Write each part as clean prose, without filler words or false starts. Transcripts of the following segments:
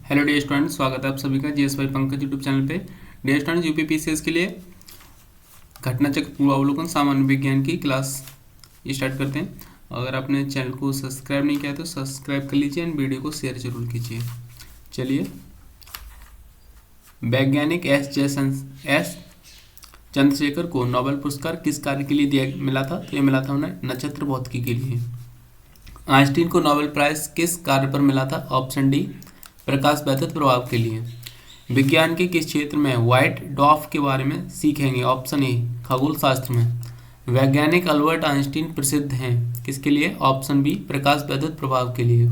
Hello dear student, स्वागत है आप सभी का जीएस भाई पंकज यूट्यूब चैनल पे। डियर स्टूडेंट, यूपीपीसीएस के लिए घटना चक्र पूर्वावलोकन सामान्य विज्ञान की क्लास स्टार्ट करते हैं। अगर आपने चैनल को सब्सक्राइब नहीं किया तो सब्सक्राइब कर लीजिए एंड वीडियो को शेयर जरूर कीजिए। चलिए, वैज्ञानिक एस चंद्रशेखर को नोबेल पुरस्कार किस कार्य के लिए मिला था? तो ये मिला था उन्हें नक्षत्र भौतिकी के लिए। आइंस्टीन को नोबेल प्राइज किस कार्य पर मिला था? ऑप्शन डी, प्रकाश वैद्युत प्रभाव के लिए। विज्ञान के किस क्षेत्र में व्हाइट डॉर्फ के बारे में सीखेंगे? ऑप्शन ए, खगोल शास्त्र में। वैज्ञानिक अल्बर्ट आइंस्टीन प्रसिद्ध हैं किसके लिए? ऑप्शन बी, प्रकाश वैद्युत प्रभाव के लिए।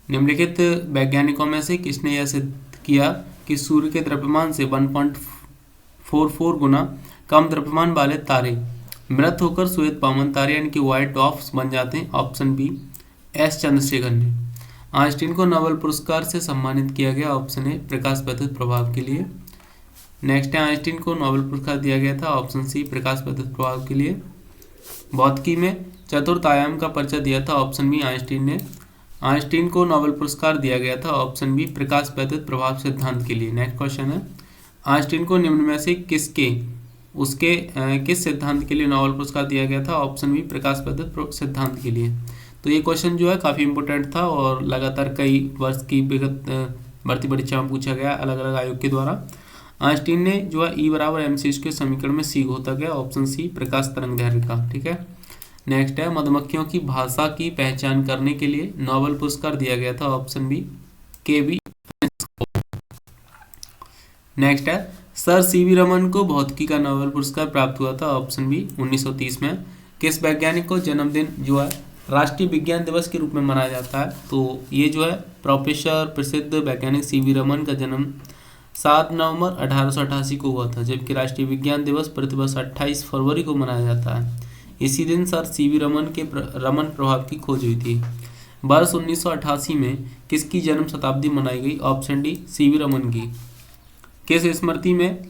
निम्नलिखित वैज्ञानिकों में से किसने यह सिद्ध किया कि सूर्य के द्रव्यमान से 1.44 गुना कम द्रव्यमान वाले तारे मृत होकर श्वेत पावन तारे यानी कि व्हाइट डॉर्फ्स बन जाते हैं? ऑप्शन बी, एस चंद्रशेखर ने। आइंस्टीन को नोबेल पुरस्कार से सम्मानित किया गया? ऑप्शन ए, प्रकाश वैद्युत प्रभाव के लिए। नेक्स्ट है, आइंस्टीन को नोबेल पुरस्कार दिया गया था? ऑप्शन सी, प्रकाश वैद्युत प्रभाव के लिए। भौतिकी में चतुर्थ आयाम का परिचय दिया था? ऑप्शन बी, आइंस्टीन ने। आइंस्टीन को नोबेल पुरस्कार दिया गया था? ऑप्शन बी, प्रकाश वैद्युत प्रभाव सिद्धांत के लिए। नेक्स्ट क्वेश्चन है, आइंस्टीन को निम्न में से किस सिद्धांत के लिए नोबेल पुरस्कार दिया गया था? ऑप्शन बी, प्रकाश वैद्युत सिद्धांत के लिए। तो ये क्वेश्चन जो है काफ़ी इंपॉर्टेंट था और लगातार कई वर्ष की विगत भर्ती परीक्षा में पूछा गया अलग अलग आयोग के द्वारा। आइंस्टीन ने जो है E बराबर mc के समीकरण में सी होता गया? ऑप्शन सी, प्रकाश तरंग दैर्घ्य का। ठीक है। नेक्स्ट है, मधुमक्खियों की भाषा की पहचान करने के लिए नोबेल पुरस्कार दिया गया था? Option B, KB। नेक्स्ट है, सर CV रमन को भौतिकी का नोबेल पुरस्कार प्राप्त हुआ था? ऑप्शन बी, 1930 में। किस वैज्ञानिक को जन्मदिन जो है राष्ट्रीय विज्ञान दिवस के रूप में मनाया जाता है? तो ये जो है प्रोफेसर प्रसिद्ध वैज्ञानिक CV रमन का जन्म 7 नवंबर 1888 को हुआ था, जबकि राष्ट्रीय विज्ञान दिवस प्रतिवर्ष 28 फरवरी को मनाया जाता है। इसी दिन सर CV रमन के रमन प्रभाव की खोज हुई थी। वर्ष 1988 में किसकी जन्म शताब्दी मनाई गई? ऑप्शन डी, CV रमन की। किस स्मृति में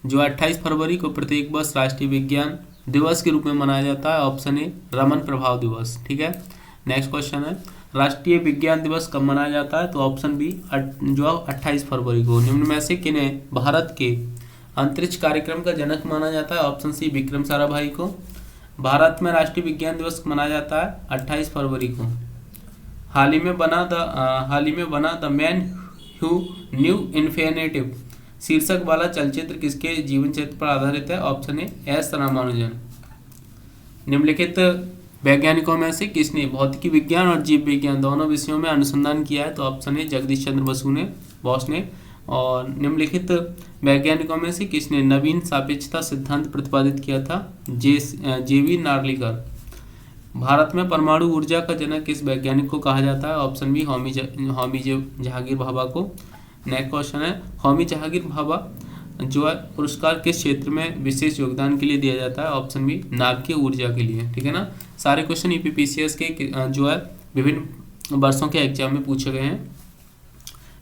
जो 28 फरवरी को प्रत्येक वर्ष राष्ट्रीय विज्ञान दिवस के रूप में मनाया जाता है? ऑप्शन ए, रमन प्रभाव दिवस। ठीक है। नेक्स्ट क्वेश्चन है, राष्ट्रीय विज्ञान दिवस कब मनाया जाता है? तो ऑप्शन बी, जो 28 फरवरी को। निम्न में से किन्हें भारत के अंतरिक्ष कार्यक्रम का जनक माना जाता है? ऑप्शन सी, विक्रम साराभाई को। भारत में राष्ट्रीय विज्ञान दिवस मनाया जाता है 28 फरवरी को। हाल ही में बना the man who new infinitive शीर्षक वाला चलचित्र किसके जीवन चरित्र पर आधारित है? ऑप्शन ए, एस रामानुजन। निम्नलिखित वैज्ञानिकों में से किसने भौतिकी विज्ञान और जीव विज्ञान दोनों विषयों में अनुसंधान किया है? तो ऑप्शन ए, जगदीश चंद्र बोस ने। और निम्नलिखित वैज्ञानिकों में से किसने नवीन सापेक्षता सिद्धांत प्रतिपादित किया था? JV नार्लिकर। भारत में परमाणु ऊर्जा का जनक किस वैज्ञानिक को कहा जाता है? ऑप्शन बी, होमी जहांगीर भाभा को। नेक्स्ट क्वेश्चन है, होमी जहांगीर भाभा जो है पुरस्कार किस क्षेत्र में विशेष योगदान के लिए दिया जाता है? ऑप्शन बी, नाभिकीय ऊर्जा के लिए। ठीक है ना। सारे क्वेश्चन यूपीपीसीएस के जो है विभिन्न वर्षों के एग्जाम में पूछे गए हैं।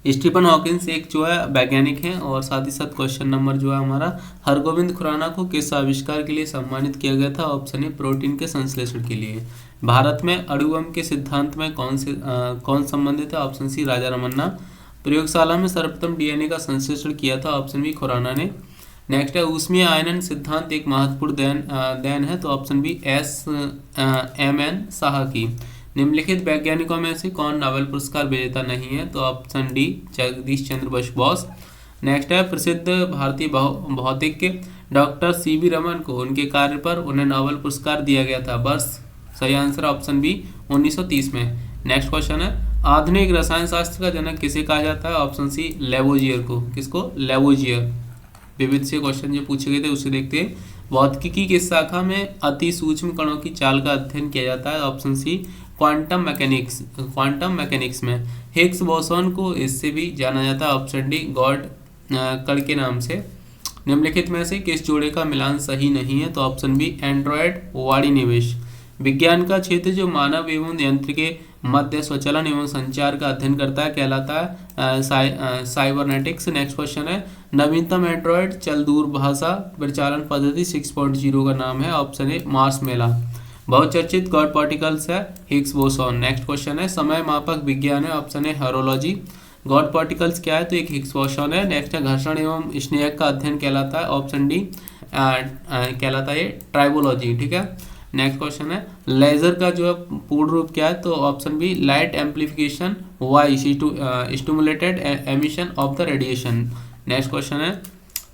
स्टीफन हॉकिंस एक जो है वैज्ञानिक हैं और साथ ही साथ क्वेश्चन नंबर जो है हमारा, हरगोविंद खुराना को किस आविष्कार के लिए सम्मानित किया गया था? ऑप्शन ए, प्रोटीन के संश्लेषण के लिए। भारत में अणु बम के सिद्धांत में कौन संबंधित है? ऑप्शन सी, राजा रमन्ना। प्रयोगशाला में सर्वप्रथम DNA का संश्लेषण किया था? ऑप्शन बी, खुराना ने। नेक्स्ट है, ऊष्मीय आयनन सिद्धांत एक महत्वपूर्ण देन है? तो ऑप्शन बी, SMN साहा की। निम्नलिखित वैज्ञानिकों में से कौन नोबेल पुरस्कार विजेता नहीं है? तो option D, Jagdish Chandra Bose. Next है, प्रसिद्ध भारतीय भौतिक डॉक्टर CV रमन को उनके कार्य पर उन्हें नोबेल पुरस्कार दिया गया था? वर्ष सही आंसर ऑप्शन बी, 1930 में। नेक्स्ट क्वेश्चन है, आधुनिक रसायन शास्त्र का जनक किसे कहा जाता है? ऑप्शन सी, लेवोजियर को। किसको? लेवोजियर। विविध से क्वेश्चन जो पूछे गए थे उसे देखते हैं। भौतिकी की शाखा में अति सूक्ष्म कणों की चाल का अध्ययन किया जाता है? ऑप्शन सी, क्वांटम मैकेनिक्स में। हिग्स बोसॉन को इससे भी जाना जाता है? ऑप्शन डी, गॉड कण के नाम से। निम्नलिखित में से किस जोड़े का मिलान सही नहीं है? तो ऑप्शन बी, एंड्रॉयड वाणी निवेश। विज्ञान का क्षेत्र जो मानव एवं यंत्र के मध्य स्वचालन एवं संचार का अध्ययन करता है कहलाता है साइबरनेटिक्स। नेक्स्ट क्वेश्चन है, नवीनतम एंड्रॉयड चल दूरभाषा परिचालन पद्धति 6.0 का नाम है? ऑप्शन ए, मार्समेला। बहुचर्चित गॉड पार्टिकल्स है? Higgs boson. नेक्स्ट क्वेश्चन है, समय मापक विज्ञान है? Option A, horology. God particles क्या है, तो एक हिग्स बोसॉन है। नेक्स्ट है घर्षण एवं स्नेहक का अध्ययन कहलाता है, ऑप्शन डी कहलाता है ये ट्राइबोलॉजी, ठीक है। नेक्स्ट क्वेश्चन है लेजर का जो है पूर्ण रूप क्या है, तो option B light amplification by stimulated emission of the radiation. Next question है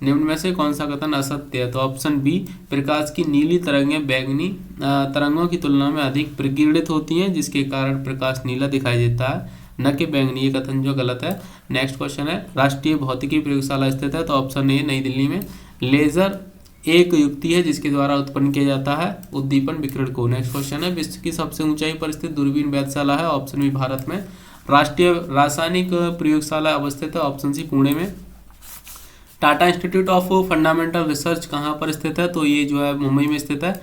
निम्न में से कौन सा कथन असत्य है, तो ऑप्शन बी प्रकाश की नीली तरंगें बैगनी तरंगों की तुलना में अधिक प्रकीर्णित होती हैं, जिसके कारण प्रकाश नीला दिखाई देता है, न कि बैंगनी, ये कथन जो गलत है। नेक्स्ट क्वेश्चन है राष्ट्रीय भौतिकी प्रयोगशाला स्थित है, तो ऑप्शन ए नई दिल्ली में। लेजर एक युक्ति है जिसके द्वारा उत्पन्न किया जाता है उद्दीपन विकिरण को। नेक्स्ट क्वेश्चन है विश्व की सबसे ऊंचाई पर स्थित दूरबीन वेधशाला है, ऑप्शन बी भारत में। राष्ट्रीय रासायनिक प्रयोगशाला अवस्थित है, ऑप्शन सी पुणे में। Tata institute of fundamental research कहाँ पर स्थित है, तो ये जो है मुंबई में स्थित है।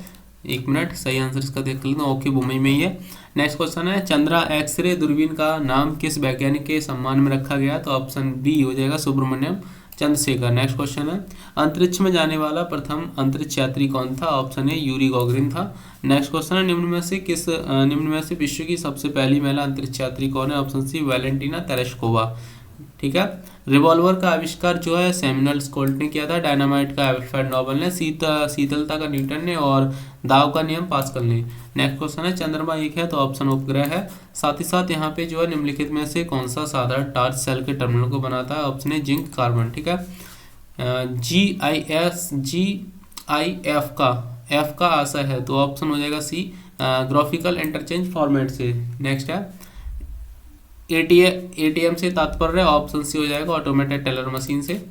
एक मिनट, सही आंसर इसका देख लेते हैं। ओके, मुंबई में ही है। नेक्स्ट क्वेश्चन है चंद्रा एक्सरे दूरबीन का नाम किस वैज्ञानिक के सम्मान में रखा गया, तो ऑप्शन डी हो जाएगा सुब्रमण्यम चंद्रशेखर। नेक्स्ट क्वेश्चन है अंतरिक्ष में जाने वाला प्रथम अंतरिक्ष यात्री कौन था, ऑप्शन ए यूरी गॉगरिन था। नेक्स्ट क्वेश्चन है निम्न में से विश्व की सबसे पहली महिला अंतरिक्ष यात्री कौन है, ऑप्शन सी वैलेंटीना तेरेस्कोवा, ठीक है। रिवॉल्वर का आविष्कार जो है सैमुअल स्कोल्ट ने किया था। डायनामाइट का अल्फ्रेड नोबेल ने, शीतलता का न्यूटन ने, और दाव का नियम पास्कल ने। नेक्स्ट क्वेश्चन है चंद्रमा एक है, तो ऑप्शन उपग्रह है। साथ ही साथ यहाँ पे जो है निम्नलिखित में से कौन सा साधारण टार्च सेल के टर्मिनल को बनाता है, ऑप्शन है जिंक कार्बन, ठीक है। GIF का F का आशय है, तो ऑप्शन हो जाएगा सी ग्राफिकल इंटरचेंज फॉर्मेट से। नेक्स्ट है ATM से तात्पर्य, ऑप्शन सी हो जाएगा ऑटोमेटेड टेलर मशीन से।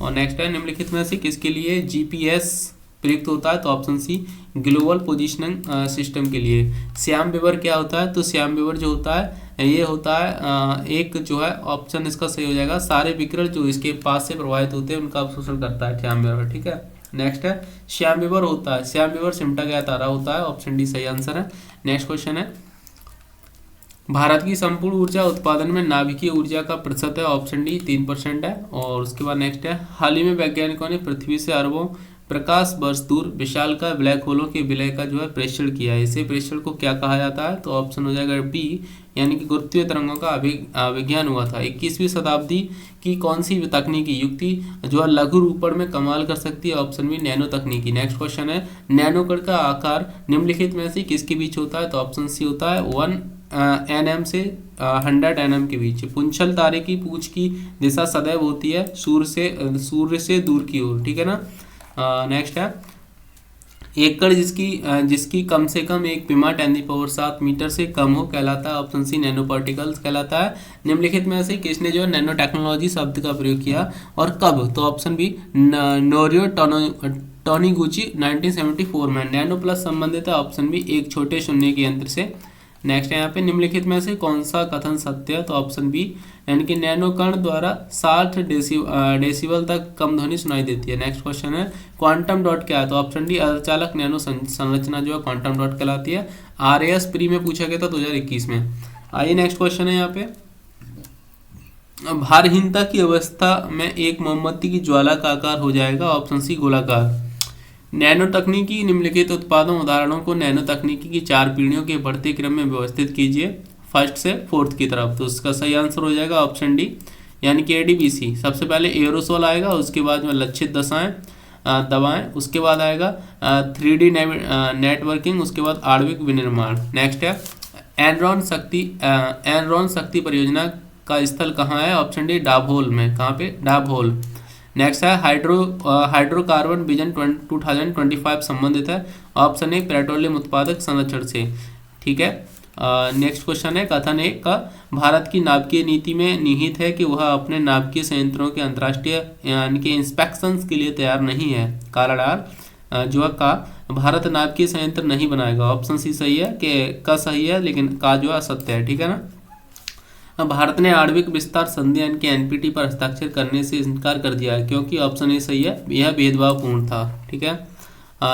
और नेक्स्ट है निम्नलिखित में से किसके लिए GPS प्रयुक्त होता है, तो option C global positioning system के लिए। श्याम वेवर क्या होता है, तो श्याम वेवर जो होता है ये होता है एक जो है ऑप्शन इसका सही हो जाएगा सारे विकिरण जो इसके पास से प्रवाहित होते हैं उनका अवशोषण करता है श्याम वेवर, ठीक है। नेक्स्ट है श्याम वेवर होता है, श्याम वेवर सिमटा गया तारा होता है, ऑप्शन डी सही आंसर है। नेक्स्ट क्वेश्चन है भारत की संपूर्ण ऊर्जा उत्पादन में नाभिकीय ऊर्जा का प्रतिशत है, ऑप्शन डी 3% है। और उसके बाद नेक्स्ट है हाल ही में वैज्ञानिकों ने पृथ्वी से अरबों प्रकाश वर्ष दूर विशालकाय ब्लैक होलों के विलय का जो है प्रेक्षण किया है, इसे प्रेक्षण को क्या कहा जाता है, तो ऑप्शन हो जाएगा बी यानी कि गुरुत्वीय तरंगों का विज्ञान हुआ था। 21वीं शताब्दी की कौन सी तकनीकी युक्ति जो है लघु रूपण में कमाल कर सकती है, ऑप्शन बी नैनो तकनीकी। नेक्स्ट क्वेश्चन है नैनो कण का आकार निम्नलिखित में से किसके बीच होता है, तो ऑप्शन सी होता है 1 nm से 100 nm के बीच। पुंछल तारे की पूंछ की दिशा सदैव होती है सूर्य से दूर की ओर, ठीक है ना। नेक्स्ट है एक कण जिसकी कम से कम एक विमा 10⁷ मीटर से कम हो कहलाता है, ऑप्शन सी नैनो पार्टिकल्स कहलाता है। निम्नलिखित में से किसने जो नैनो टेक्नोलॉजी शब्द का प्रयोग किया और कब, तो ऑप्शन बी नोरियो टोनिगुची 1974 में। नैनो प्लस संबंधित है, ऑप्शन बी एक छोटे शून्य के यंत्र से। नेक्स्ट है यहाँ पे निम्नलिखित में से कौन सा कथन सत्य है, तो ऑप्शन बी यानी कि नैनो कण द्वारा 60 डेसिबल तक कम ध्वनि सुनाई देती है। नेक्स्ट क्वेश्चन है क्वांटम डॉट क्या है, तो ऑप्शन डी अर्धचालक नैनो संरचना जो है क्वांटम डॉट कहलाती है। RAS प्री में पूछा गया था 2021 में। आइए नेक्स्ट क्वेश्चन है यहाँ पे भारहीनता की अवस्था में एक मोमबत्ती की ज्वाला का आकार हो जाएगा, ऑप्शन सी गोलाकार। नैनो तकनीकी निम्नलिखित उत्पादों उदाहरणों को नैनो तकनीकी की 4 पीढ़ियों के बढ़ते क्रम में व्यवस्थित कीजिए फर्स्ट से फोर्थ की तरफ, तो उसका सही आंसर हो जाएगा ऑप्शन डी यानी कि ADBC। सबसे पहले एरोसोल आएगा, उसके बाद में लक्षित दवाएं, उसके बाद आएगा 3D नेटवर्किंग, उसके बाद आणविक विनिर्माण। नेक्स्ट है एनरॉन शक्ति परियोजना का स्थल कहाँ है, ऑप्शन डी डाबहोल में। कहाँ पे, डाबहोल। नेक्स्ट है हाइड्रोकार्बन विजन 2025 संबंधित है, ऑप्शन ए पेट्रोलियम उत्पादक संरक्षण से, ठीक है। नेक्स्ट क्वेश्चन है कथन एक का भारत की नाभिकीय नीति में निहित है कि वह अपने नाभिकीय संयंत्रों के अंतर्राष्ट्रीय यानी कि इंस्पेक्शंस के लिए तैयार नहीं है। कारण जो का भारत नाभिकीय संयंत्र नहीं बनाएगा, ऑप्शन सी सही है कि का सही है लेकिन का जो असत्य है, ठीक है ना। भारत ने आणविक विस्तार संधि यानी कि NPT पर हस्ताक्षर करने से इनकार कर दिया है क्योंकि ऑप्शन ए सही है, यह भेदभावपूर्ण था, ठीक है।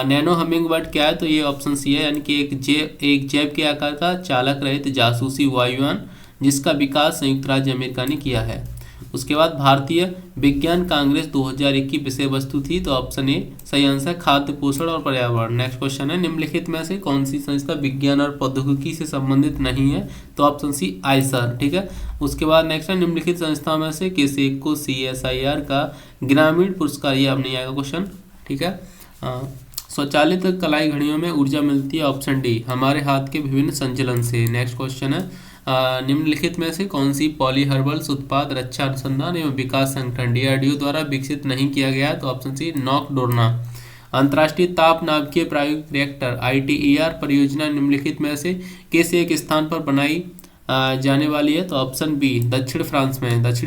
नैनो हमिंग बर्ड क्या है, तो ये ऑप्शन सी है यानी कि एक जेब के आकार का चालक रहित जासूसी वायुयान जिसका विकास संयुक्त राज्य अमेरिका ने किया है। उसके बाद भारतीय विज्ञान कांग्रेस 2001 की विषय वस्तु थी, तो ऑप्शन ए सही आंसर खाद्य पोषण और पर्यावरण। नेक्स्ट क्वेश्चन है निम्नलिखित में से कौन सी संस्था विज्ञान और प्रौद्योगिकी से संबंधित नहीं है, तो ऑप्शन सी आईसर, ठीक है। उसके बाद नेक्स्ट है निम्नलिखित संस्थाओं में से किस एक को CSIR का ग्रामीण पुरस्कार, ये अब नहीं आएगा क्वेश्चन, ठीक है। स्वचालित कलाई घड़ियों में ऊर्जा मिलती है, ऑप्शन डी हमारे हाथ के विभिन्न संचलन से। नेक्स्ट क्वेश्चन है निम्नलिखित में से कौन सी पॉलीहर्बल्स उत्पाद रक्षा अनुसंधान एवं विकास संगठन DRDO द्वारा विकसित नहीं किया गया, तो ऑप्शन सी नॉकडोर्ना। अंतर्राष्ट्रीय ताप नाभिकीय प्रायोगिक रिएक्टर ITER परियोजना निम्नलिखित में से किस एक स्थान पर बनाई जाने वाली है, तो ऑप्शन बी दक्षिणी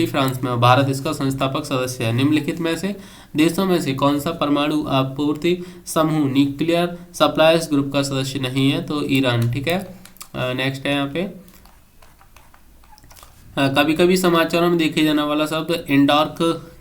फ्रांस में। भारत इसका संस्थापक सदस्य है। निम्नलिखित में से देशों में से कौन सा परमाणु आपूर्ति समूह न्यूक्लियर सप्लायर्स ग्रुप का सदस्य नहीं है, तो ईरान, ठीक है। नेक्स्ट है यहाँ पे कभी कभी समाचारों में देखे जाने वाला शब्द एंडार्क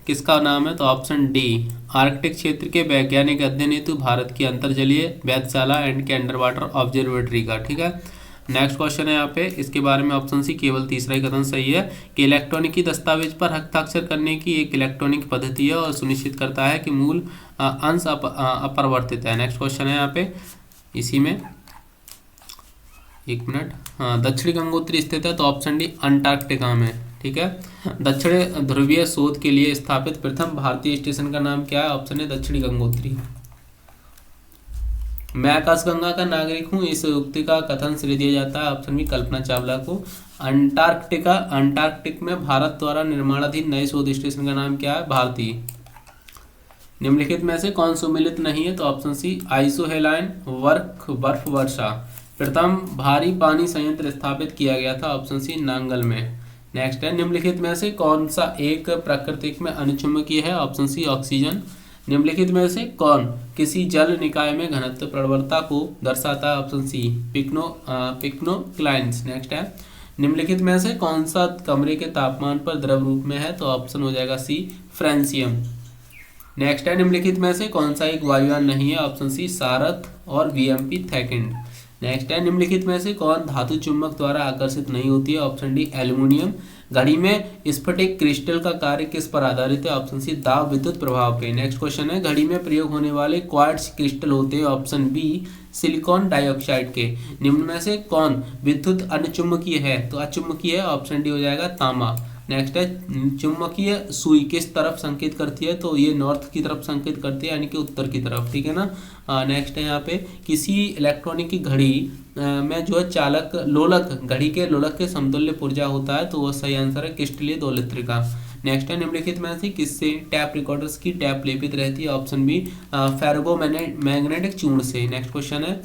किसका नाम है, तो ऑप्शन डी आर्कटिक क्षेत्र के वैज्ञानिक अध्ययन हेतु भारत की अंतर्जलीय वेधशाला एंड के अंडर वाटर ऑब्जर्वेटरी का, ठीक है। नेक्स्ट क्वेश्चन है यहाँ पे, इसके बारे में ऑप्शन सी केवल तीसरा ही कथन सही है कि इलेक्ट्रॉनिकी दस्तावेज पर हस्ताक्षर करने की एक इलेक्ट्रॉनिक पद्धति है और सुनिश्चित करता है कि मूल अंश अपरिवर्तित है। नेक्स्ट क्वेश्चन है यहाँ पे इसी में, एक मिनट, हाँ, दक्षिणी गंगोत्री स्थित है, तो ऑप्शन डी अंटार्कटिका में, ठीक है। दक्षिण ध्रुवीय शोध के लिए स्थापित प्रथम भारतीय स्टेशन का नाम क्या है, ऑप्शन है दक्षिणी गंगोत्री। मैं आकाशगंगा का नागरिक हूँ, इस उक्ति का कथन श्रेय दिया जाता है, ऑप्शन बी कल्पना चावला को। अंटार्कटिक में भारत द्वारा निर्माणाधीन नए शोध स्टेशन का नाम क्या है, भारती। निम्नलिखित में से कौन सुमेलित नहीं है, तो ऑप्शन सी आइसोहेलाइन बर्फ वर्षा। प्रथम भारी पानी संयंत्र स्थापित किया गया था, ऑप्शन सी नांगल में। नेक्स्ट है निम्नलिखित में से कौन सा एक प्रकृति में अनुचुंबकीय है, ऑप्शन सी ऑक्सीजन। निम्नलिखित में से कौन किसी जल निकाय में घनत्व प्रवणता को दर्शाता है, ऑप्शन सी पिक्नोक्लाइन्स। नेक्स्ट है निम्नलिखित में से कौन सा कमरे के तापमान पर द्रव रूप में है, तो ऑप्शन हो जाएगा सी फ्रेंसियम। नेक्स्ट है निम्नलिखित में से कौन सा एक वायुयान नहीं है, ऑप्शन सी सारथ और VMP थैकेंड। नेक्स्ट है निम्नलिखित में से कौन धातु चुंबक द्वारा आकर्षित नहीं होती है, ऑप्शन डी एल्युमिनियम। घड़ी में स्फटिक क्रिस्टल का कार्य किस पर आधारित है, ऑप्शन सी दाब विद्युत प्रभाव पे। नेक्स्ट क्वेश्चन है घड़ी में प्रयोग होने वाले क्वार्ट्ज क्रिस्टल होते हैं, ऑप्शन बी सिलिकॉन डाइऑक्साइड के। निम्न में से कौन विद्युत अचुंबकीय है, तो अचुंबकीय है, ऑप्शन डी हो जाएगा तांबा। नेक्स्ट है चुंबकीय सुई किस तरफ संकेत करती है, तो ये नॉर्थ की तरफ संकेत करती है, यानी कि उत्तर की तरफ, ठीक है ना। नेक्स्ट है यहाँ पे किसी इलेक्ट्रॉनिक की घड़ी में जो है चालक लोलक घड़ी के लोलक के समतुल्य पुर्जा होता है, तो वो सही आंसर है क्रिस्टलीय दोलित्र। नेक्स्ट है निम्नलिखित में से किससे टैप रिकॉर्डर्स की टैप लेपित रहती है, ऑप्शन बी फेर्गोमैग्नेटिक चूर्ण से। नेक्स्ट क्वेश्चन है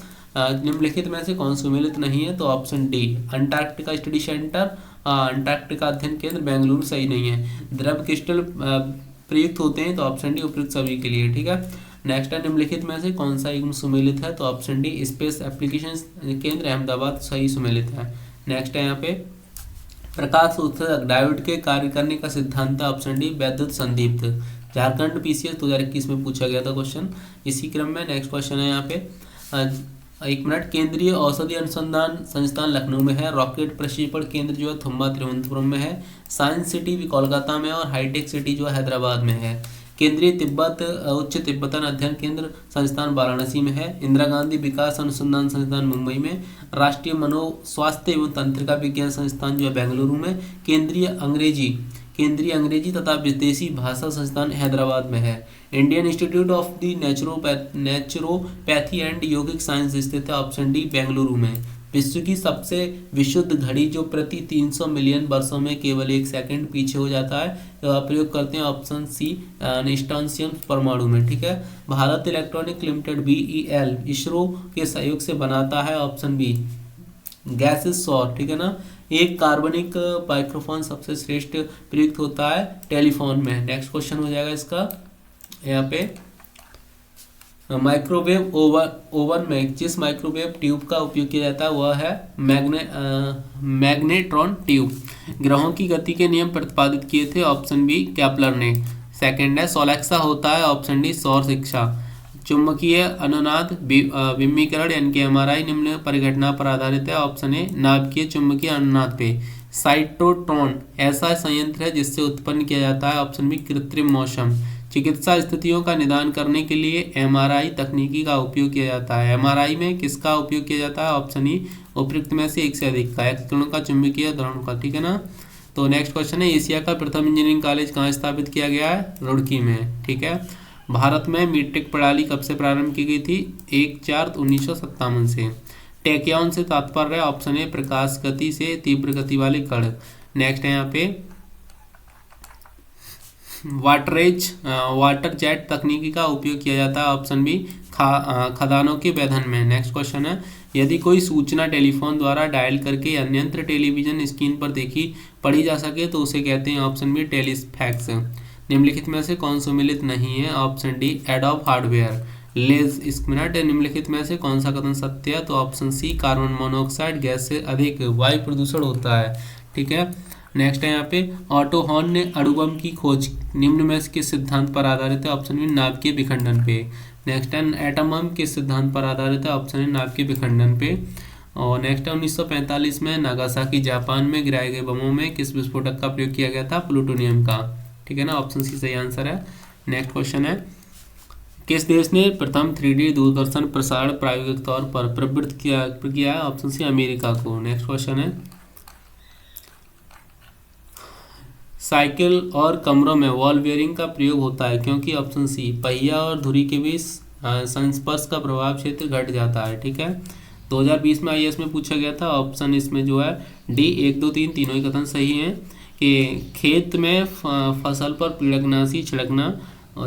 निम्नलिखित में से कौन सुमेलित नहीं है, तो option D Antarctica study centre, Antarctica अध्ययन केंद्र बेंगलुरु सही नहीं है। द्रव क्रिस्टल प्रयुक्त होते हैं, तो ऑप्शन डी उपयुक्त सभी के लिए, ठीक है। नेक्स्ट है निम्नलिखित में से कौन सा युग्म सुमेलित है, तो ऑप्शन डी स्पेस एप्लीकेशन केंद्र अहमदाबाद सही सुमेलित है। नेक्स्ट है यहाँ पे प्रकाश उत्सर्जक डायोड के कार्य करने का सिद्धांत, ऑप्शन डी वैद्युत संदीप्त। झारखंड PCS 2021 में पूछा गया था क्वेश्चन इसी क्रम में। नेक्स्ट क्वेश्चन है यहाँ पे एक मिनट, केंद्रीय औषधि अनुसंधान संस्थान लखनऊ में है, रॉकेट प्रक्षेपण केंद्र जो है थुम्बा तिरुवनंतपुरम में है, साइंस सिटी भी कोलकाता में और हाईटेक सिटी जो है हैदराबाद में है। केंद्रीय तिब्बत उच्च तिब्बतन अध्ययन केंद्र संस्थान वाराणसी में है, इंदिरा गांधी विकास अनुसंधान संस्थान मुंबई में, राष्ट्रीय मनोस्वास्थ्य एवं तंत्रिका विज्ञान संस्थान जो है बेंगलुरु में, केंद्रीय अंग्रेजी तथा विदेशी भाषा संस्थान हैदराबाद में है, Indian institute of the naturopathy and yogic science स्थित है, ऑप्शन डी बेंगलुरु में। विश्व की सबसे विशुद्ध घड़ी जो प्रति 300 मिलियन वर्षों में केवल 1 सेकंड पीछे हो जाता है, प्रयोग करते हैं, ऑप्शन सी स्ट्रोंशियम परमाणु में, ठीक है। Bharat electronic limited BEL ISRO के सहयोग से बनाता है, ऑप्शन बी गैसेस सौर, ठीक है ना। एक कार्बनिक माइक्रोफोन सबसे श्रेष्ठ प्रयुक्त होता है टेलीफोन में। नेक्स्ट क्वेश्चन हो जाएगा इसका यहाँ पे माइक्रोवेव ओवन में जिस माइक्रोवेव ट्यूब का उपयोग किया जाता है वह है मैग्नेट्रॉन ट्यूब। ग्रहों की गति के नियम प्रतिपादित किए थे, ऑप्शन बी केपलर ने। सेकंड है सोलेक्सा होता है, ऑप्शन डी सौर शिक्षा। चुंबकीय अनुनाद विमीकरण यानी कि MRI निम्न परिघटना पर आधारित है, ऑप्शन ए नाभिकीय चुंबकीय अनुनाद पे। साइटोट्रॉन ऐसा संयंत्र है जिससे उत्पन्न किया जाता है, ऑप्शन बी कृत्रिम मौसम। चिकित्सा स्थितियों का निदान करने के लिए MRI तकनीकी का उपयोग किया जाता है। MRI में किसका उपयोग किया जाता है, ऑप्शन ई उपयुक्त में से एक से अधिक का, एक्स किरणों का, चुंबकीय ध्रुवों का, ठीक है ना। तो नेक्स्ट क्वेश्चन है, एशिया का प्रथम इंजीनियरिंग कॉलेज कहाँ स्थापित किया गया है? रुड़की में। ठीक है। भारत में मीट्रिक प्रणाली कब से प्रारंभ की गई थी? 1/4/1957 से। टैक्यान से तात्पर्य ऑप्शन ए प्रकाश गति से तीव्र गति वाले कण। नेक्स्ट है यहाँ पे वाटर जेट तकनीकी का उपयोग किया जाता है ऑप्शन बी खदानों के वेधन में। नेक्स्ट क्वेश्चन है, यदि कोई सूचना टेलीफोन द्वारा डायल करके अन्यंत्र टेलीविजन स्क्रीन पर देखी पढ़ी जा सके तो उसे कहते हैं ऑप्शन बी टेलीफैक्स। निम्नलिखित में से कौन सम्मिलित नहीं है? Option D Adobe hardware. लेज इस मिनट निम्नलिखित में से कौन सा कथन सत्य है? तो option C carbon monoxide gas से अधिक वायु प्रदूषण होता है। ठीक है। नेक्स्ट है यहाँ पे ऑटो हॉर्न ने अणुबम की खोज निम्न में से किस सिद्धांत पर आधारित है? ऑप्शन बी नाभिकीय विखंडन पे। नेक्स्ट है एटम बम किस सिद्धांत पर आधारित है? ऑप्शन बी नाभिकीय विखंडन पे। और नेक्स्ट है 1945 में नागासाकी जापान में गिराए गए बमों में किस विस्फोटक का प्रयोग किया गया था? प्लूटोनियम का। ठीक है ना, ऑप्शन सी सही आंसर है। नेक्स्ट क्वेश्चन है, किस देश ने प्रथम 3D दूरदर्शन प्रसारण प्रायोगिक तौर पर प्रवृत्त किया है? ऑप्शन सी अमेरिका को। नेक्स्ट क्वेश्चन है, साइकिल और कमरों में बॉल बेयरिंग का प्रयोग होता है क्योंकि ऑप्शन सी पहिया और धुरी के बीच संस्पर्श का प्रभाव क्षेत्र घट जाता है। ठीक है। 2020 में आईएएस में पूछा गया था, ऑप्शन इसमें जो है डी 1, 2, 3 तीनों ही कथन सही हैं कि खेत में फसल पर पीड़कनाशी छिड़कना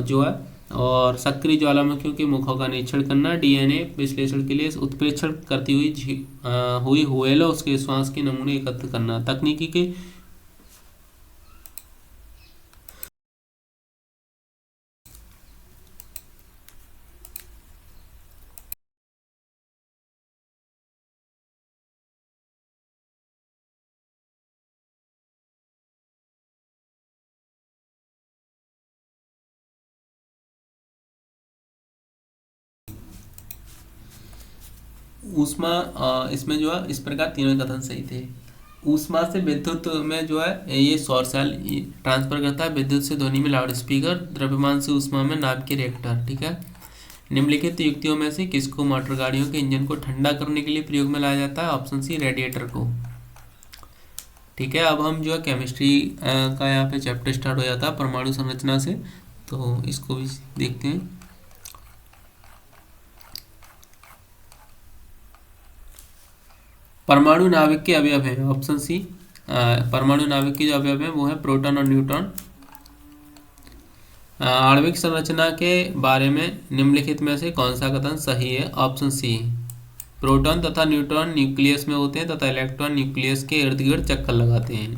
जो है और सक्रिय ज्वालामुखियों के मुखों का निरीक्षण करना, डीएनए विश्लेषण के लिए उत्प्रेक्षण करती हुई व्हेलों के श्वास के नमूने एकत्र करना। तकनीकी के ऊष्मा इसमें जो है इस प्रकार तीनों कथन सही थे। ऊष्मा से विद्युत में जो है ये सौर सेल ट्रांसफर करता है, विद्युत से ध्वनि में लाउड स्पीकर, द्रव्यमान से ऊष्मा में नाभिकीय रिएक्टर। ठीक है। निम्नलिखित युक्तियों में से किसको मोटर गाड़ियों के इंजन को ठंडा करने के लिए प्रयोग में लाया जाता है? ऑप्शन सी रेडिएटर को। ठीक है। अब हम जो है केमिस्ट्री का यहाँ पे चैप्टर स्टार्ट हो जाता है परमाणु संरचना से, तो इसको भी देखते हैं। परमाणु नाभिक के अवयव हैं, ऑप्शन सी परमाणु नाभिक के जो अवयव हैं वो है प्रोटॉन और न्यूट्रॉन। आणविक संरचना के बारे में निम्नलिखित में से कौन सा कथन सही है? ऑप्शन सी प्रोटॉन तथा न्यूट्रॉन न्यूक्लियस में होते हैं तथा इलेक्ट्रॉन न्यूक्लियस के इर्द गिर्द चक्कर लगाते हैं।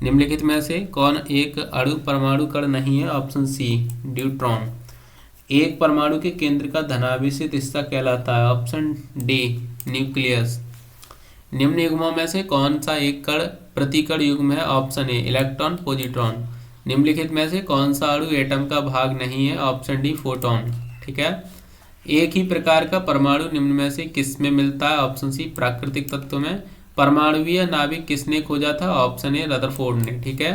निम्नलिखित में से कौन एक अणु परमाणु कण नहीं है? Option C deuteron. एक परमाणु के केंद्र का धनावेशित हिस्सा कहलाता है? Option D nucleus. निम्न युग्मों में से कौन सा एक कण प्रतिकण युग्म है? ऑप्शन ए इलेक्ट्रॉन पॉजिट्रॉन। निम्नलिखित में से कौन सा अणु एटम का भाग नहीं है? Option D photon. ठीक है। एक ही प्रकार का परमाणु निम्न में से किस में मिलता है? ऑप्शन सी प्राकृतिक तत्व में। परमाणुवीय नाभिक किसने खोजा था? ऑप्शन ए रदरफोर्ड ने। ठीक है।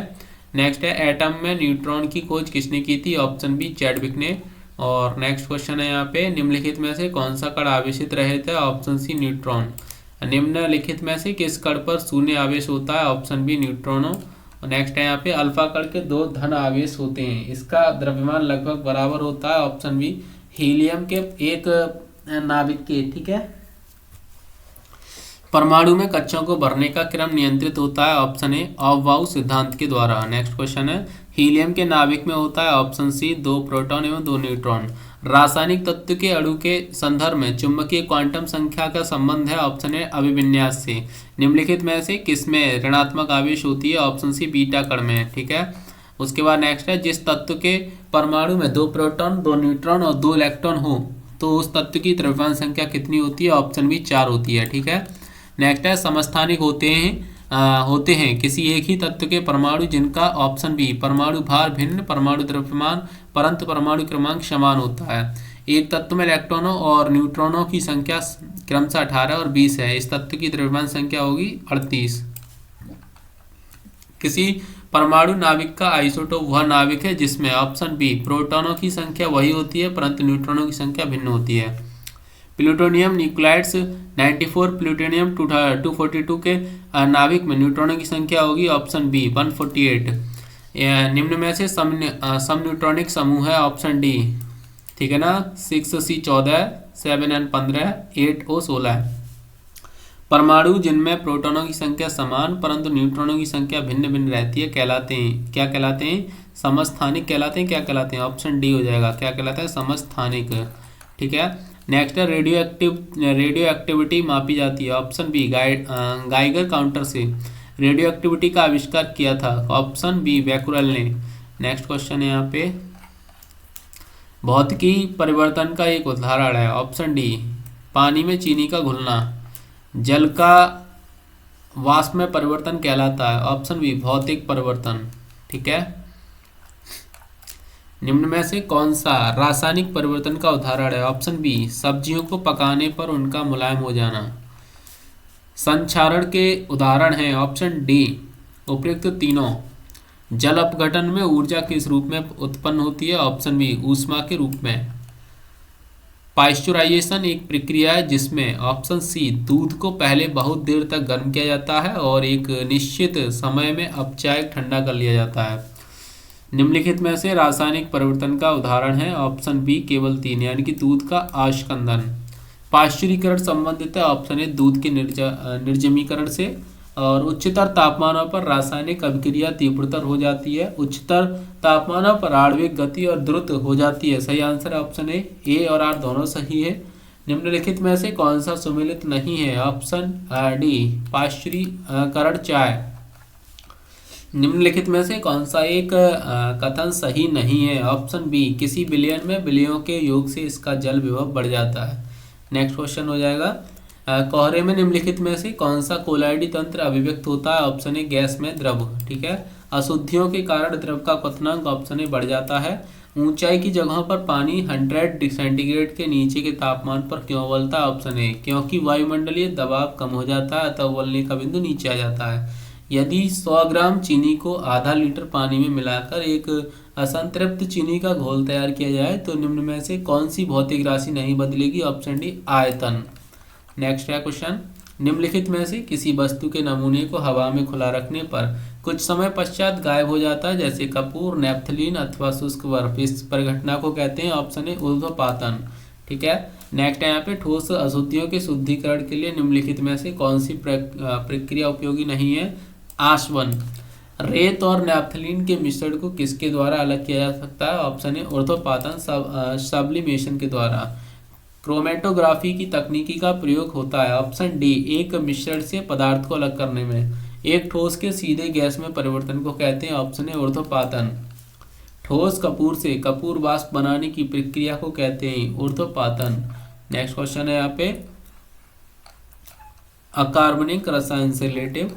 नेक्स्ट है एटम में न्यूट्रॉन की खोज किसने की थी? ऑप्शन बी चैडविक ने। और नेक्स्ट क्वेश्चन है यहाँ पे, निम्नलिखित में से कौन सा कण आवेशित रहित है? Option C neutron. निम्नलिखित में से किस कण पर शून्य आवेश होता है? Option B न्यूट्रॉनों। नेक्स्ट है यहाँ पे अल्फा कण के 2 धन आवेश होते हैं, इसका द्रव्यमान लगभग बराबर होता है? ऑप्शन बी हीलियम के एक नाभिक के। ठीक है। परमाणु में कक्षों को भरने का क्रम नियंत्रित होता है? ऑप्शन ए ऑफ-बाउ सिद्धांत के द्वारा। नेक्स्ट क्वेश्चन है, हीलियम के नाभिक में होता है? ऑप्शन सी 2 प्रोटॉन एवं 2 न्यूट्रॉन। रासायनिक तत्व के अणु के संदर्भ में चुंबकीय क्वांटम संख्या का संबंध है? ऑप्शन ए अभिविन्यास से। निम्नलिखित में से किसमें ऋणात्मक आवेश होती है? ऑप्शन सी बीटा कण में। ठीक है। उसके बाद नेक्स्ट है, जिस तत्व के परमाणु में 2 प्रोटॉन 2 न्यूट्रॉन और 2 इलेक्ट्रॉन हो तो उस तत्व की द्रव्यमान संख्या कितनी होती है? ऑप्शन बी 4 होती है। ठीक है। नेक्स्ट है, समस्थानिक होते हैं किसी एक ही तत्व के परमाणु जिनका ऑप्शन बी परमाणु भार भिन्न, परमाणु द्रव्यमान परंतु परमाणु क्रमांक समान होता है। एक तत्व में इलेक्ट्रॉनों और न्यूट्रॉनों की संख्या क्रमशः 18 और 20 है, इस तत्व की द्रव्यमान संख्या होगी 38। किसी परमाणु नाभिक का आइसोटोप वह नाभिक है जिसमें ऑप्शन बी प्रोटॉनों की संख्या वही होती है परंतु न्यूट्रॉनों की संख्या भिन्न होती है। प्लूटोनियम न्यूक्लाइड्स 94, प्लूटोनियम 242 के नाभिक में न्यूट्रॉनों की संख्या होगी ऑप्शन बी 148। निम्न में से समन्यूट्रॉनिक समूह है ऑप्शन डी, ठीक है ना, 6C 14, 7N 15, 8O 16। परमाणु जिनमें प्रोटॉनों की संख्या समान परंतु न्यूट्रॉनों की संख्या भिन्न भिन्न रहती है कहलाते हैं, क्या कहलाते हैं, समस्थानिक कहलाते हैं, क्या कहलाते हैं, ऑप्शन डी हो जाएगा, क्या कहलाता है, समस्थानिक, ठीक है। नेक्स्ट है रेडियो एक्टिविटी मापी जाती है ऑप्शन बी गाइगर काउंटर से। रेडियो एक्टिविटी का आविष्कार किया था ऑप्शन बी बैकुरल ने। नेक्स्ट क्वेश्चन है यहाँ पे, भौतिकी परिवर्तन का एक उदाहरण है ऑप्शन डी पानी में चीनी का घुलना। जल का वाष्प में परिवर्तन कहलाता है ऑप्शन बी भौतिक परिवर्तन, ठीक है। निम्न में से कौन सा रासायनिक परिवर्तन का उदाहरण है ऑप्शन बी सब्जियों को पकाने पर उनका मुलायम हो जाना। संक्षारण के उदाहरण हैं ऑप्शन डी उपयुक्त तीनों। जल अपघटन में ऊर्जा किस रूप में उत्पन्न होती है ऑप्शन बी ऊष्मा के रूप में। पाश्चराइजेशन एक प्रक्रिया है जिसमें ऑप्शन सी दूध को पहले बहुत देर तक गर्म किया जाता है और एक निश्चित समय में अपचायक ठंडा कर लिया जाता है। निम्नलिखित में से रासायनिक परिवर्तन का उदाहरण है ऑप्शन बी केवल 3 यानी कि दूध का आशकंदन। पाश्चुरीकरण संबंधित है ऑप्शन ए दूध के निर्जमीकरण से। और उच्चतर तापमानों पर रासायनिक अभिक्रिया तीव्रतर हो जाती है, उच्चतर तापमानों पर आणविक गति और द्रुत हो जाती है। सही आंसर है ऑप्शन ए और आर दोनों सही है। निम्नलिखित में से कौन सा सुमेलित नहीं है ऑप्शन डी पाश्चुरीकरण चाय। निम्नलिखित में से कौन सा एक कथन सही नहीं है ऑप्शन बी किसी विलयन में विलयों के योग से इसका जल विभव बढ़ जाता है। नेक्स्ट क्वेश्चन हो जाएगा, कोहरे में निम्नलिखित में से कौन सा कोलाइडी तंत्र अभिव्यक्त होता है ऑप्शन ए गैस में द्रव, ठीक है। अशुद्धियों के कारण द्रव का क्वथनांक ऑप्शन ए बढ़ जाता है। ऊंचाई की जगहों पर पानी 100 सेंटीग्रेड के नीचे के तापमान पर क्यों उबलता है ऑप्शन ए क्योंकि वायुमंडलीय दबाव कम हो जाता है तब उबलने का बिंदु नीचे आ जाता है। यदि 100 ग्राम चीनी को आधा लीटर पानी में मिलाकर एक असंतृप्त चीनी का घोल तैयार किया जाए तो निम्न में से कौन सी भौतिक राशि नहीं बदलेगी ऑप्शन डी आयतन। नेक्स्ट है क्वेश्चन, निम्नलिखित में से किसी वस्तु के नमूने को हवा में खुला रखने पर कुछ समय पश्चात गायब हो जाता है जैसे कपूर, नेफ्थलीन अथवा शुष्क बर्फ। इस परिघटना को कहते हैं ऑप्शन ए ऊर्ध्वपातन, ठीक है। नेक्स्ट है यहाँ पे ठोस अशुद्धियों के शुद्धिकरण के लिए निम्नलिखित में से कौन सी प्रक्रिया उपयोगी नहीं है आशवन। रेत और नेफ्थलीन के मिश्रण को किसके द्वारा अलग किया जा सकता है ऑप्शन ए ऊर्ध्वपातन सब्लिमेशन के द्वारा। क्रोमेटोग्राफी की तकनीकी का प्रयोग होता है ऑप्शन डी एक मिश्रण से पदार्थ को अलग करने में। एक ठोस के सीधे गैस में परिवर्तन को कहते हैं ऑप्शन ए ऊर्ध्वपातन। ठोस कपूर से कपूर वाष्प बनाने की प्रक्रिया को कहते हैं ऊर्ध्वपातन। नेक्स्ट क्वेश्चन है यहाँ पे, अकार्बनिक रसायन से रिलेटिव।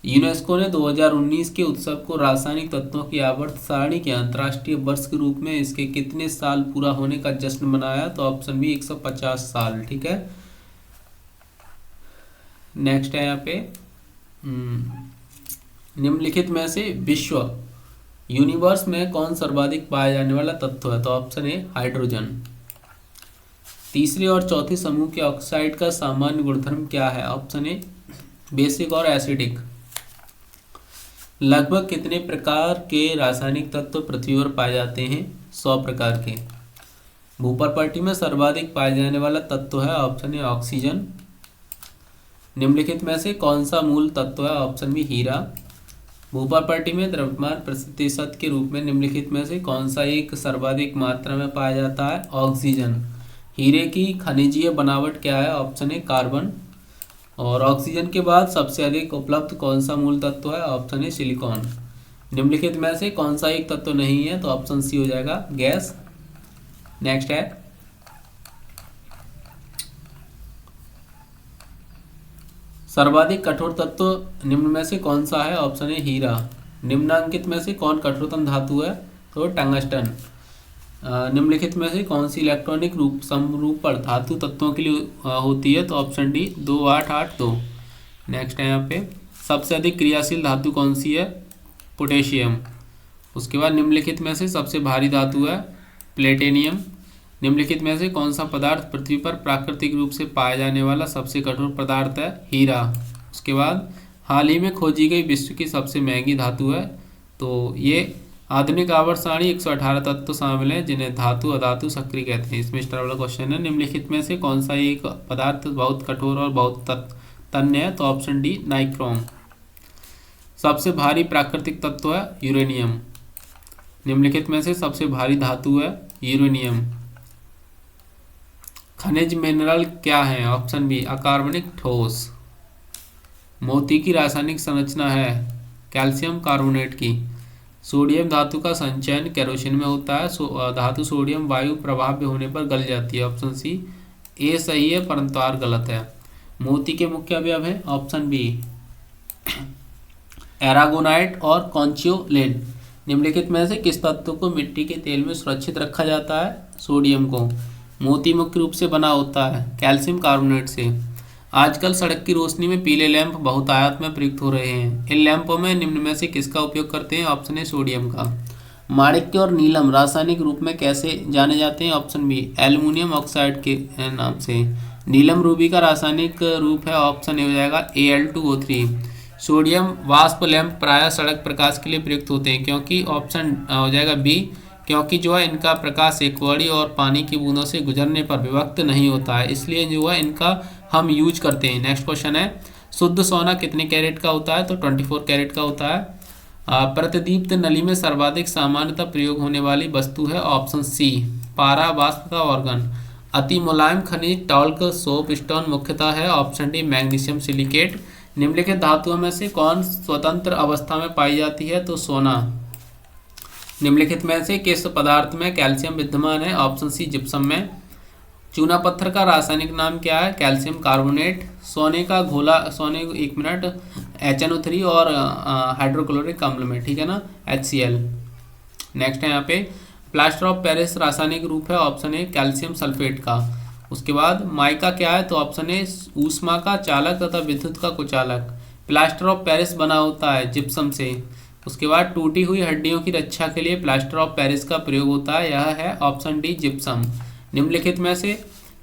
यूनेस्को ने 2019 के उत्सव को रासायनिक तत्वों की आवर्त सारणी के अंतर्राष्ट्रीय वर्ष के रूप में इसके कितने साल पूरा होने का जश्न मनाया तो ऑप्शन बी 150 साल, ठीक है। नेक्स्ट है यहाँ पे, निम्नलिखित में से विश्व यूनिवर्स में कौन सर्वाधिक पाया जाने वाला तत्व है तो ऑप्शन ए हाइड्रोजन। तीसरे और चौथे समूह के ऑक्साइड का सामान्य गुणधर्म क्या है ऑप्शन ए बेसिक और एसिडिक। लगभग कितने प्रकार के रासायनिक तत्व पृथ्वी पर पाए जाते हैं 100 प्रकार के। भूपर्पटी में सर्वाधिक पाए जाने वाला तत्व है ऑप्शन ए ऑक्सीजन। निम्नलिखित में से कौन सा मूल तत्व है ऑप्शन बी हीरा। भूपर्पटी में द्रव्यमान प्रतिशत के रूप में निम्नलिखित में से कौन सा एक सर्वाधिक मात्रा में पाया जाता है ऑक्सीजन। हीरे की खनिजीय बनावट क्या है ऑप्शन ए कार्बन। और ऑक्सीजन के बाद सबसे अधिक उपलब्ध कौन सा मूल तत्व है ऑप्शन ए सिलिकॉन। निम्नलिखित में से कौन सा एक तत्व नहीं है तो ऑप्शन सी हो जाएगा गैस। नेक्स्ट है, सर्वाधिक कठोर तत्व निम्न में से कौन सा है ऑप्शन ए हीरा। निम्नांकित में से कौन कठोरतम धातु है तो टंगस्टन। निम्नलिखित में से कौन सी इलेक्ट्रॉनिक रूप समरूपण धातु तत्वों के लिए होती है तो ऑप्शन डी 2882। नेक्स्ट है यहाँ पे, सबसे अधिक क्रियाशील धातु कौन सी है पोटेशियम। उसके बाद निम्नलिखित में से सबसे भारी धातु है प्लेटिनियम। निम्नलिखित में से कौन सा पदार्थ पृथ्वी पर प्राकृतिक रूप से पाया जाने वाला सबसे कठोर पदार्थ है? हीरा। उसके बाद हाल ही में खोजी गई विश्व की सबसे महंगी धातु है, तो ये आधुनिक आवर्त सारणी 118 तत्व शामिल हैं जिन्हें धातु, अधातु, सक्रिय कहते हैं। इसमें इस तरह वाला क्वेश्चन है, निम्नलिखित में से कौन सा एक पदार्थ बहुत कठोर और बहुत तन्य है? तो ऑप्शन डी नाइक्रोम। सबसे भारी प्राकृतिक तत्व है यूरेनियम। निम्नलिखित में से सबसे भारी धातु है यूरेनियम। खनिज मिनरल क्या है? ऑप्शन बी अकार्बनिक ठोस। मोती की रासायनिक संरचना है कैल्शियम कार्बोनेट की। सोडियम धातु का संचयन केरोसिन में होता है। धातु सोडियम वायु प्रभाव्य होने पर गल जाती है। ऑप्शन सी। ए सही है परंतु आर गलत है। मोती के मुख्य अवयव है ऑप्शन बी एरागोनाइट और कॉन्चियोलिन। निम्नलिखित में से किस तत्व को मिट्टी के तेल में सुरक्षित रखा जाता है? सोडियम को। मोती मुख्य रूप से बना होता है कैल्शियम कार्बोनेट से। आजकल सड़क की रोशनी में पीले लैंप बहुतायत में प्रयुक्त हो रहे हैं। इन लैंपों में निम्न में से किसका उपयोग करते हैं? ऑप्शन ए सोडियम का। माणिक्य और नीलम रासायनिक रूप में कैसे जाने जाते हैं? ऑप्शन बी एल्युमिनियम ऑक्साइड के नाम से। नीलम रूबी का रासायनिक रूप है ऑप्शन ए हो जाएगा Al2O3। सोडियम वाष्प लैंप प्रायः सड़क प्रकाश के लिए प्रयुक्त होते हैं क्योंकि ऑप्शन हो जाएगा बी, क्योंकि जो है इनका प्रकाश एक्वड़ी और पानी की बूंदों से गुजरने पर विभक्त नहीं होता है, इसलिए जो है इनका हम यूज करते हैं। नेक्स्ट क्वेश्चन है, शुद्ध सोना कितने कैरेट का होता है? तो 24 कैरेट का होता है। प्रतिदीप्त नली में सर्वाधिक सामान्यतः प्रयोग होने वाली वस्तु है ऑप्शन सी पारा, वाष्प का ऑर्गन। अति मुलायम खनिज टॉल्क सोप स्टोन मुख्यतः है ऑप्शन डी मैग्नीशियम सिलिकेट। निम्नलिखित धातुओं में से कौन स्वतंत्र अवस्था में पाई जाती है? तो सोना। निम्नलिखित में से किस पदार्थ में कैल्शियम विद्यमान है? ऑप्शन सी जिप्सम में। चूना पत्थर का रासायनिक नाम क्या है? Calcium carbonate. सोने का घोला, सोने एक मिनट HNO3 और हाइड्रोक्लोरिक अम्ल में, ठीक है ना, HCl। नेक्स्ट है यहाँ पे प्लास्टर ऑफ पेरिस रासायनिक रूप है ऑप्शन ए कैल्शियम सल्फेट का। उसके बाद माइका क्या है? तो ऑप्शन ए ऊष्मा का चालक तथा विद्युत का कुचालक। प्लास्टर ऑफ पेरिस बना होता है जिप्सम से। उसके बाद टूटी हुई हड्डियों की रक्षा के लिए प्लास्टर ऑफ पेरिस का प्रयोग होता है, यह है ऑप्शन डी जिप्सम। निम्नलिखित में से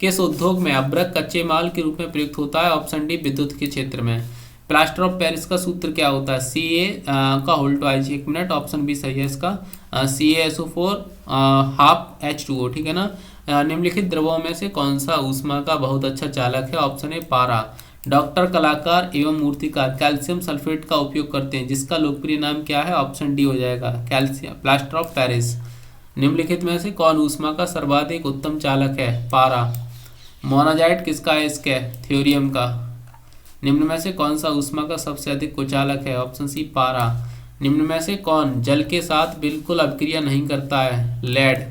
किस उद्योग में अभ्रक कच्चे माल के रूप में प्रयुक्त होता है? ऑप्शन डी विद्युत के क्षेत्र में। प्लास्टर ऑफ पेरिस का सूत्र क्या होता है? Ca का होल ट्वाइस, एक मिनट, ऑप्शन बी सही है इसका, CaSO4 हाफ H2O, ठीक है ना। निम्नलिखित द्रवों में से कौन सा ऊष्मा का बहुत अच्छा चालक है? ऑप्शन ए पारा। डॉक्टर, कलाकार एवं मूर्तिकार कैल्शियम सल्फेट का उपयोग करते हैं जिसका लोकप्रिय नाम क्या है? ऑप्शन डी हो जाएगा कैल्शियम प्लास्टर ऑफ पेरिस। निम्नलिखित में से कौन ऊष्मा का सर्वाधिक उत्तम चालक है? पारा। मोनाजाइट किसका अयस्क है? थ्योरियम का। निम्न में से कौन सा ऊष्मा का सबसे अधिक कुचालक है? ऑप्शन सी पारा। निम्न में से कौन जल के साथ बिल्कुल अभिक्रिया नहीं करता है? लेड।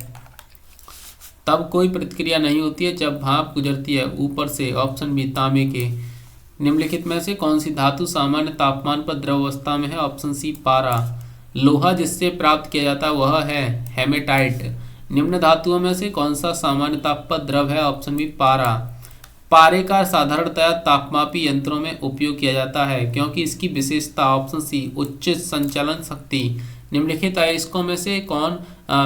तब कोई प्रतिक्रिया नहीं होती है जब भाप गुजरती है ऊपर से, ऑप्शन बी तांबे के। निम्नलिखित में से कौन सी धातु सामान्य तापमान पर द्रव अवस्था में है? ऑप्शन सी पारा। लोहा जिससे प्राप्त किया जाता है वह है हेमेटाइट। निम्न धातुओं में से कौन सा सामान्य ताप पर द्रव है? ऑप्शन बी पारा। पारे का साधारणतया तापमापी यंत्रों में उपयोग किया जाता है क्योंकि इसकी विशेषता ऑप्शन सी उच्च संचालन शक्ति। निम्नलिखित अयस्कों में से कौन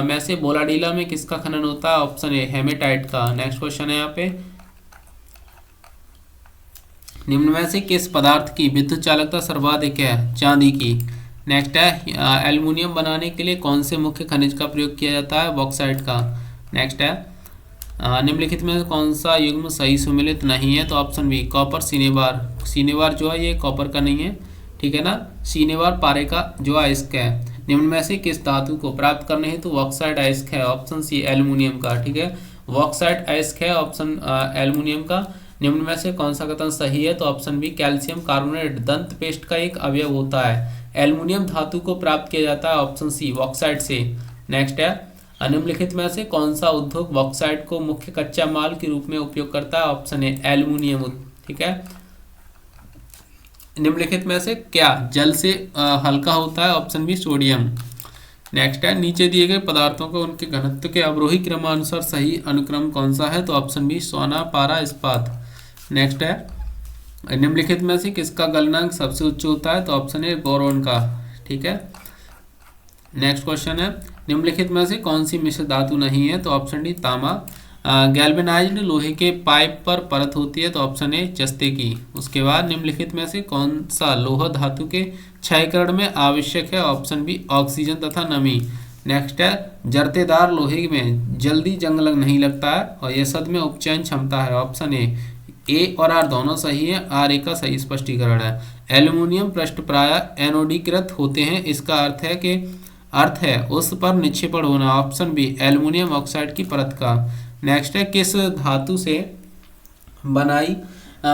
में से बोलाडीला में किसका खनन होता है? ऑप्शन ए हेमेटाइट का। नेक्स्ट क्वेश्चन है यहाँ पे, निम्न में से किस पदार्थ की विद्युत चालकता सर्वाधिक है? चांदी की। नेक्स्ट है एल्युमिनियम बनाने के लिए कौन से मुख्य खनिज का प्रयोग किया जाता है? बॉक्साइट का। नेक्स्ट है निम्नलिखित में कौन सा युग्म सही सुमेलित नहीं है? तो option B copper cinnabar. Cinnabar जो है ये कॉपर का नहीं है, ठीक है ना। सिनेबार पारे का जो अयस्क है। निम्न में से किस धातु को प्राप्त करने हेतु बॉक्साइट अयस्क है? ऑप्शन सी एल्युमिनियम का, ठीक है। बॉक्साइट अयस्क है ऑप्शन एल्युमिनियम का। निम्न में से कौन सा कथन सही है? तो ऑप्शन बी कैल्शियम कार्बोनेट दंत पेस्ट का एक अवयव होता है। एल्युमिनियम धातु को प्राप्त किया जाता है ऑप्शन सी बॉक्साइट से। नेक्स्ट है निम्नलिखित में से कौन सा उद्योग बॉक्साइट को मुख्य कच्चा माल के रूप में उपयोग करता है? ऑप्शन ए एल्युमिनियम, ठीक है। निम्नलिखित में से क्या जल से हल्का होता है? Option B sodium. नेक्स्ट है नीचे दिए गए पदार्थों को उनके घनत्व के अवरोही क्रमानुसार सही अनुक्रम कौन सा है? तो ऑप्शन बी सोना, पारा, इस्पात। नेक्स्ट है निम्नलिखित में से किसका गलनांक सबसे उच्च होता है? तो ऑप्शन ए बोरोन का, ठीक है। नेक्स्ट क्वेश्चन है निम्नलिखित में से कौन सी मिश्र धातु नहीं है? तो ऑप्शन डी तांबा। गैल्वेनाइज्ड लोहे के पाइप पर परत होती है, तो ऑप्शन ए जस्ते की। उसके बाद निम्नलिखित में से कौन सा लोहा धातु के क्षयकरण में आवश्यक है, ऑप्शन बी ऑक्सीजन तथा नमी। नेक्स्ट है जरतेदार लोहे में जल्दी जंग नहीं लगता है और यह सद में उपचयन क्षमता है, ऑप्शन ए और आर दोनों सही है, आर ए का सही स्पष्टीकरण है। एल्यूमिनियम पृष्ठ प्रायः एनोडीकृत होते हैं, इसका अर्थ है उस पर निक्षेपण होना, ऑप्शन बी एल्यूमिनियम ऑक्साइड की परत का। नेक्स्ट है किस धातु से बनाई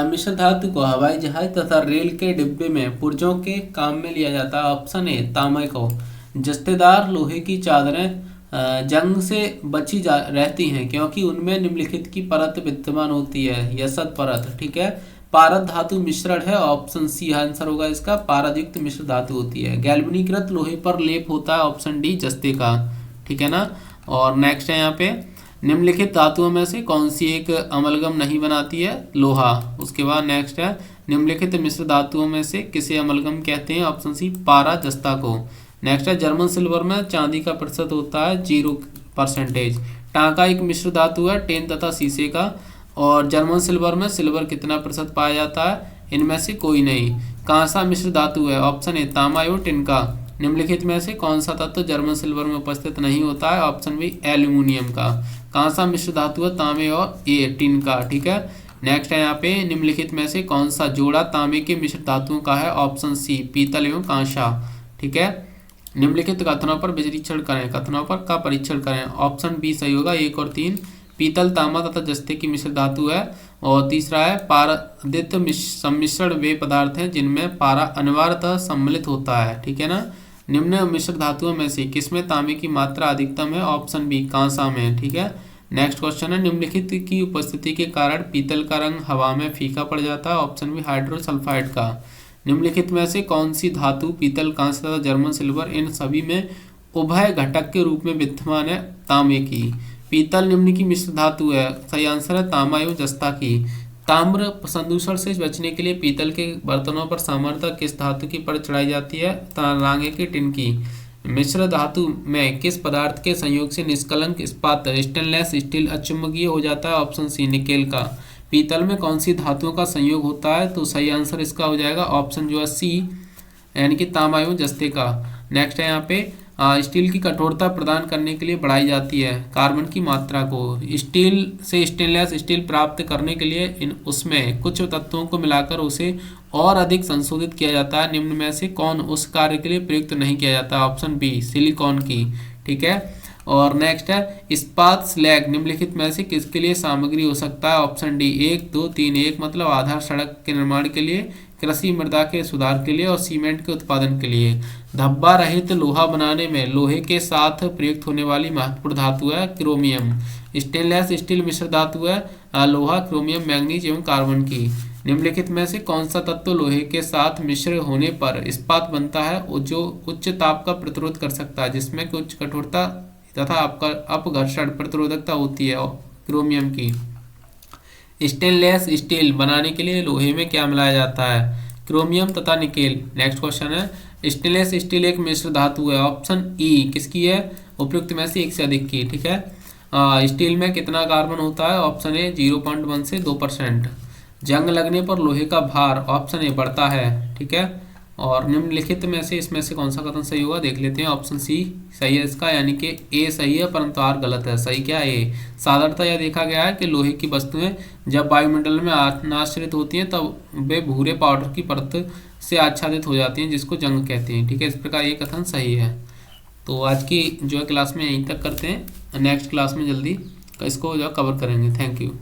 मिश्र धातु को हवाई जहाज तथा रेल के डिब्बे में पुर्जों के काम में लिया जाता है, ऑप्शन ए तांबे को। जस्तेदार लोहे की चादरें जंग से बची रहती हैं क्योंकि उनमें निम्नलिखित की परत विद्यमान होती है, यसद परत, ठीक है। पारद धातु मिश्रण है, ऑप्शन सी आंसर होगा इसका, पारदयुक्त मिश्र धातु होती है। गैल्वेनीकृत लोहे पर लेप होता है, ऑप्शन डी जस्ते का, ठीक है ना। और नेक्स्ट है यहाँ पे निम्नलिखित धातुओं में से कौन सी एक अमलगम नहीं बनाती है, लोहा। उसके बाद नेक्स्ट है निम्नलिखित मिश्र धातुओं में से किसे अमलगम कहते हैं, ऑप्शन सी पारा जस्ता को। नेक्स्ट है जर्मन सिल्वर में चांदी का प्रतिशत होता है 0%। टांका एक मिश्र धातु है, टेन तथा शीशे का। और जर्मन सिल्वर में सिल्वर कितना प्रतिशत पाया जाता है, इनमें से कोई नहीं। कांसा मिश्र धातु है, ऑप्शन ए तांबा एवं टिन का। निम्नलिखित में से कौन सा तत्व जर्मन सिल्वर में उपस्थित नहीं होता है, ऑप्शन बी एल्यूमिनियम का। कांसा मिश्र धातु है तांबे और ए टिन का, ठीक है। नेक्स्ट है यहाँ पे निम्नलिखित में से कौन सा जोड़ा तांबे के मिश्र धातुओं का है, ऑप्शन सी पीतल एवं कांसा, ठीक है। निम्नलिखित कथनों पर परीक्षण करें, कथनों पर का परीक्षण करें, ऑप्शन बी सही होगा 1 और 3। पीतल तांबा तथा जस्ते की मिश्र धातु है। और तीसरा है पारदित सम्मिश्रण वे पदार्थ हैं जिनमें पारा अनिवार्यतः सम्मिलित होता है, ठीक है ना। निम्न मिश्र धातुओं में से किसमें तांबे की मात्रा अधिकतम है, ऑप्शन बी कांसा में, ठीक है। नेक्स्ट क्वेश्चन है निम्नलिखित की उपस्थिति के कारण पीतल का रंग हवा में फीका पड़ जाता है, ऑप्शन बी हाइड्रोसल्फाइड का। निम्नलिखित में से कौन सी धातु पीतल कांस्य तथा जर्मन सिल्वर इन सभी में उभय घटक के रूप में विद्यमान है, तांबे की। पीतल निम्न की मिश्र धातु है, सही आंसर है तांबा एवं जस्ता की। ताम्र प्रदूषण से बचने के लिए पीतल के बर्तनों पर सामान्यतः किस धातु की परत चढ़ाई जाती है, तांबे की टिन की। मिश्र धातु में किस पदार्थ के संयोग से निष्कलंक इस्पात स्टेनलेस स्टील अचुंबकीय हो जाता है, ऑप्शन सी निकेल का। पीतल में कौन सी धातुओं का संयोग होता है, तो सही आंसर इसका हो जाएगा ऑप्शन जो है सी यानी कि तांबा एवं जस्ते का। नेक्स्ट है यहाँ पे स्टील की कठोरता प्रदान करने के लिए बढ़ाई जाती है कार्बन की मात्रा को। स्टील से स्टेनलेस स्टील प्राप्त करने के लिए उसमें कुछ तत्वों को मिलाकर उसे और अधिक संशोधित किया जाता है। निम्न में से कौन उस कार्य के लिए प्रयुक्त नहीं किया जाता, ऑप्शन बी सिलिकॉन की, ठीक है। और नेक्स्ट है इस्पात स्लैग निम्नलिखित में से किसके लिए सामग्री हो सकता है, ऑप्शन डी 1 2 3। 1 मतलब आधार सड़क के निर्माण के लिए, कृषि मृदा के सुधार के लिए और सीमेंट के उत्पादन के लिए। धब्बा रहित लोहा बनाने में लोहे के साथ प्रयुक्त होने वाली महत्वपूर्ण धातु है क्रोमियम। स्टेनलेस स्टील मिश्र धातु है लोहा, क्रोमियम, मैंगनीज एवं कार्बन की। निम्नलिखित में से कौन सा तत्व लोहे के साथ मिश्र होने पर इस्पात बनता है जो उच्च ताप का प्रतिरोध कर सकता है, जिसमें उच्च कठोरता तथा अपघर्षण प्रतिरोधकता होती है, क्रोमियम की। स्टेनलेस स्टील बनाने के लिए लोहे में क्या मिलाया जाता है, क्रोमियम तथा निकेल। नेक्स्ट क्वेश्चन है स्टेनलेस स्टील एक मिश्र धातु है, ऑप्शन ई किसकी है, उपयुक्त में से एक से अधिक की, ठीक है। स्टील में कितना कार्बन होता है, ऑप्शन ए 0.1 से 2%। जंग लगने पर लोहे का भार, ऑप्शन ए बढ़ता है, ठीक है। और निम्नलिखित में से इसमें से कौन सा कथन सही होगा देख लेते हैं, ऑप्शन सी सही है इसका, यानी कि ए सही है परंतु आर गलत है। सही क्या है ए। साधारणतः यह देखा गया है कि लोहे की वस्तुएं जब वायुमंडल में आश्रित होती हैं तब वे भूरे पाउडर की परत से आच्छादित हो जाती हैं, जिसको जंग कहते हैं, ठीक है। इस प्रकार ये कथन सही है। तो आज की जो है क्लास में यहीं तक करते हैं, नेक्स्ट क्लास में जल्दी इसको जो कवर करेंगे। Thank you.